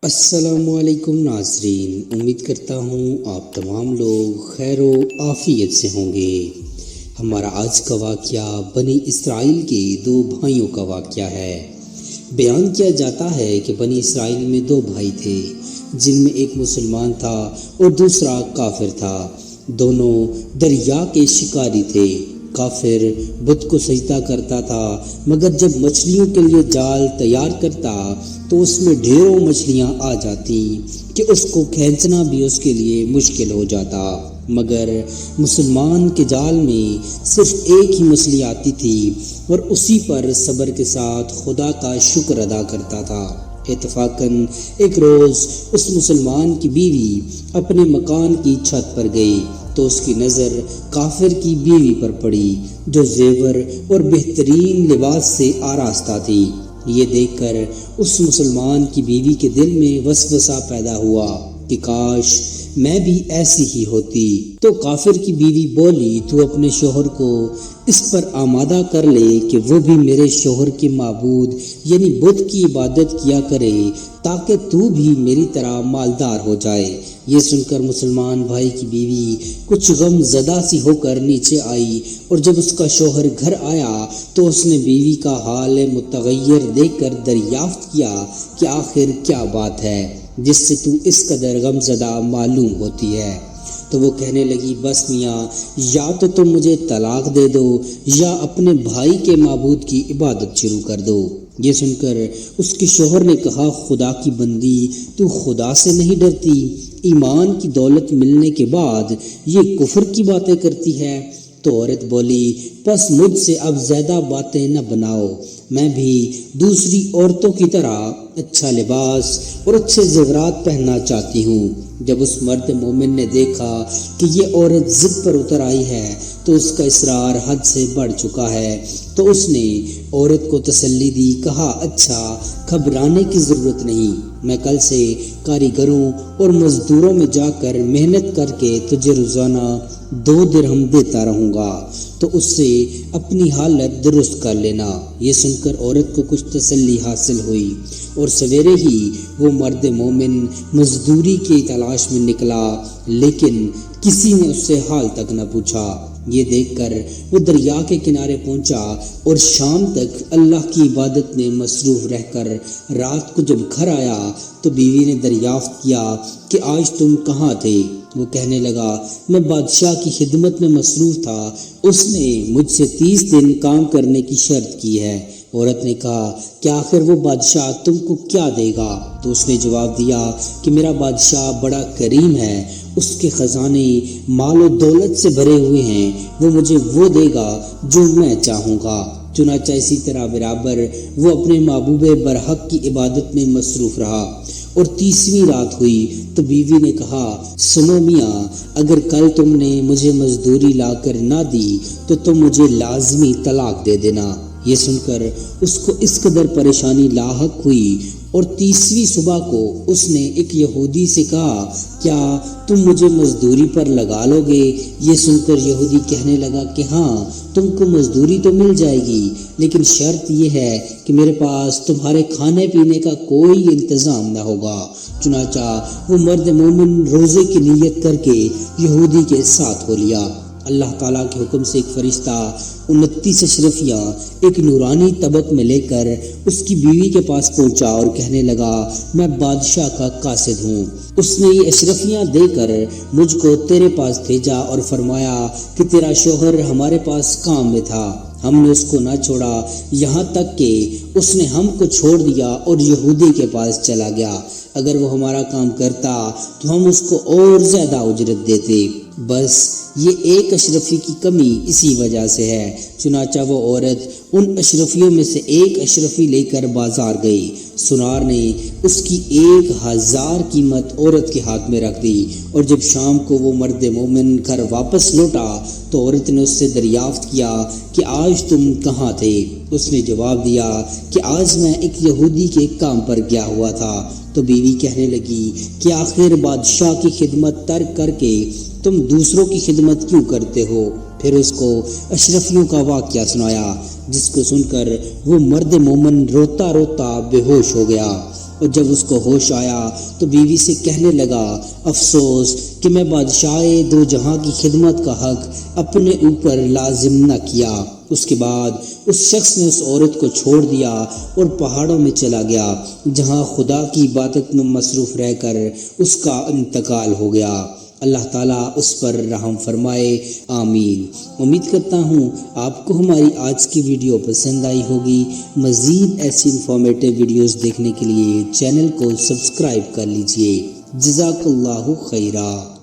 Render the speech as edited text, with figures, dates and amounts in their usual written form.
السلام علیکم ناظرین، امید کرتا ہوں آپ تمام لوگ خیر و عافیت سے ہوں گے۔ ہمارا آج کا واقعہ بنی اسرائیل کے دو بھائیوں کا واقعہ ہے۔ بیان کیا جاتا ہے کہ بنی اسرائیل میں دو بھائی تھے، جن میں ایک مسلمان تھا اور دوسرا کافر تھا۔ دونوں دریا کے شکاری تھے۔ کافر بت کو سجدہ کرتا تھا، مگر جب مچھلیوں کے لیے جال تیار کرتا تو اس میں ڈھیروں مچھلیاں آ جاتی کہ اس کو کھینچنا بھی اس کے لیے مشکل ہو جاتا، مگر مسلمان کے جال میں صرف ایک ہی مچھلی آتی تھی اور اسی پر صبر کے ساتھ خدا کا شکر ادا کرتا تھا۔ اتفاقاً ایک روز اس مسلمان کی بیوی اپنے مکان کی چھت پر گئی تو اس کی نظر کافر کی بیوی پر پڑی، جو زیور اور بہترین لباس سے آراستہ تھی۔ یہ دیکھ کر اس مسلمان کی بیوی کے دل میں وسوسہ پیدا ہوا کہ کاش میں بھی ایسی ہی ہوتی۔ تو کافر کی بیوی بولی، تو اپنے شوہر کو اس پر آمادہ کر لے کہ وہ بھی میرے شوہر کے معبود یعنی بت کی عبادت کیا کرے، تاکہ تو بھی میری طرح مالدار ہو جائے۔ یہ سن کر مسلمان بھائی کی بیوی کچھ غم زدہ سی ہو کر نیچے آئی، اور جب اس کا شوہر گھر آیا تو اس نے بیوی کا حال متغیر دیکھ کر دریافت کیا کہ آخر کیا بات ہے جس سے تو اس قدر غم زدہ معلوم ہوتی ہے۔ تو وہ کہنے لگی، بس میاں، یا تو تم مجھے طلاق دے دو یا اپنے بھائی کے معبود کی عبادت شروع کر دو۔ یہ سن کر اس کے شوہر نے کہا، خدا کی بندی، تو خدا سے نہیں ڈرتی؟ ایمان کی دولت ملنے کے بعد یہ کفر کی باتیں کرتی ہے۔ تو عورت بولی، پس مجھ سے اب زیادہ باتیں نہ بناؤ، میں بھی دوسری عورتوں کی طرح اچھا لباس اور اچھے زیورات پہننا چاہتی ہوں۔ جب اس مرد مومن نے دیکھا کہ یہ عورت ضد پر اتر آئی ہے تو اس کا اصرار حد سے بڑھ چکا ہے، تو اس نے عورت کو تسلی دی، کہا، اچھا، گھبرانے کی ضرورت نہیں، میں کل سے کاریگروں اور مزدوروں میں جا کر محنت کر کے تجھے روزانہ 2 درہم دیتا رہوں گا، تو اس سے اپنی حالت درست کر لینا۔ یہ سن کر عورت کو کچھ تسلی حاصل ہوئی، اور سویرے ہی وہ مرد مومن مزدوری کی تلاش میں نکلا، لیکن کسی نے اس سے حال تک نہ پوچھا۔ یہ دیکھ کر وہ دریا کے کنارے پہنچا اور شام تک اللہ کی عبادت میں مصروف رہ کر رات کو جب گھر آیا تو بیوی نے دریافت کیا کہ آج تم کہاں تھے؟ وہ کہنے لگا، میں بادشاہ کی خدمت میں مصروف تھا، اس نے مجھ سے 30 دن کام کرنے کی شرط کی ہے۔ عورت نے کہا کہ آخر وہ بادشاہ تم کو کیا دے گا؟ تو اس نے جواب دیا کہ میرا بادشاہ بڑا کریم ہے، اس کے خزانے مال و دولت سے بھرے ہوئے ہیں، وہ مجھے وہ دے گا جو میں چاہوں گا۔ چنانچہ اسی طرح برابر وہ اپنے محبوب برحق کی عبادت میں مصروف رہا، اور 30ویں رات ہوئی تو بیوی نے کہا، سنو میاں، اگر کل تم نے مجھے مزدوری لا کر نہ دی تو تم مجھے لازمی طلاق دے دینا۔ یہ سن کر اس کو اس قدر پریشانی لاحق ہوئی، اور 30ویں صبح کو اس نے ایک یہودی سے کہا، کیا تم مجھے مزدوری پر لگا لو گے؟ یہ سن کر یہودی کہنے لگا کہ ہاں، تم کو مزدوری تو مل جائے گی، لیکن شرط یہ ہے کہ میرے پاس تمہارے کھانے پینے کا کوئی انتظام نہ ہوگا۔ چنانچہ وہ مرد مومن روزے کی نیت کر کے یہودی کے ساتھ ہو لیا۔ اللہ تعالیٰ کے حکم سے ایک فرشتہ 29 اشرفیاں ایک نورانی طبق میں لے کر اس کی بیوی کے پاس پہنچا اور کہنے لگا، میں بادشاہ کا قاصد ہوں، اس نے یہ اشرفیاں دے کر مجھ کو تیرے پاس بھیجا اور فرمایا کہ تیرا شوہر ہمارے پاس کام میں تھا، ہم نے اس کو نہ چھوڑا یہاں تک کہ اس نے ہم کو چھوڑ دیا اور یہودی کے پاس چلا گیا۔ اگر وہ ہمارا کام کرتا تو ہم اس کو اور زیادہ اجرت دیتے، بس یہ ایک اشرفی کی کمی اسی وجہ سے ہے۔ چنانچہ وہ عورت ان اشرفیوں میں سے ایک اشرفی لے کر بازار گئی۔ سنار نے اس کی 1000 قیمت عورت کے ہاتھ میں رکھ دی، اور جب شام کو وہ مرد مومن گھر واپس لوٹا تو عورت نے اس سے دریافت کیا کہ آج تم کہاں تھے؟ اس نے جواب دیا کہ آج میں ایک یہودی کے کام پر گیا ہوا تھا۔ تو بیوی کہنے لگی کہ آخر بادشاہ کی خدمت ترک کر کے تم دوسروں کی خدمت کیوں کرتے ہو؟ پھر اس کو اشرفیوں کا واقعہ سنایا، جس کو سن کر وہ مرد مومن روتا روتا بے ہوش ہو گیا۔ اور جب اس کو ہوش آیا تو بیوی سے کہنے لگا، افسوس کہ میں بادشاہ دو جہاں کی خدمت کا حق اپنے اوپر لازم نہ کیا۔ اس کے بعد اس شخص نے اس عورت کو چھوڑ دیا اور پہاڑوں میں چلا گیا، جہاں خدا کی عبادت میں مصروف رہ کر اس کا انتقال ہو گیا۔ اللہ تعالیٰ اس پر رحم فرمائے، آمین۔ امید کرتا ہوں آپ کو ہماری آج کی ویڈیو پسند آئی ہوگی۔ مزید ایسی انفارمیٹیو ویڈیوز دیکھنے کے لیے چینل کو سبسکرائب کر لیجئے۔ جزاک اللہ خیرہ۔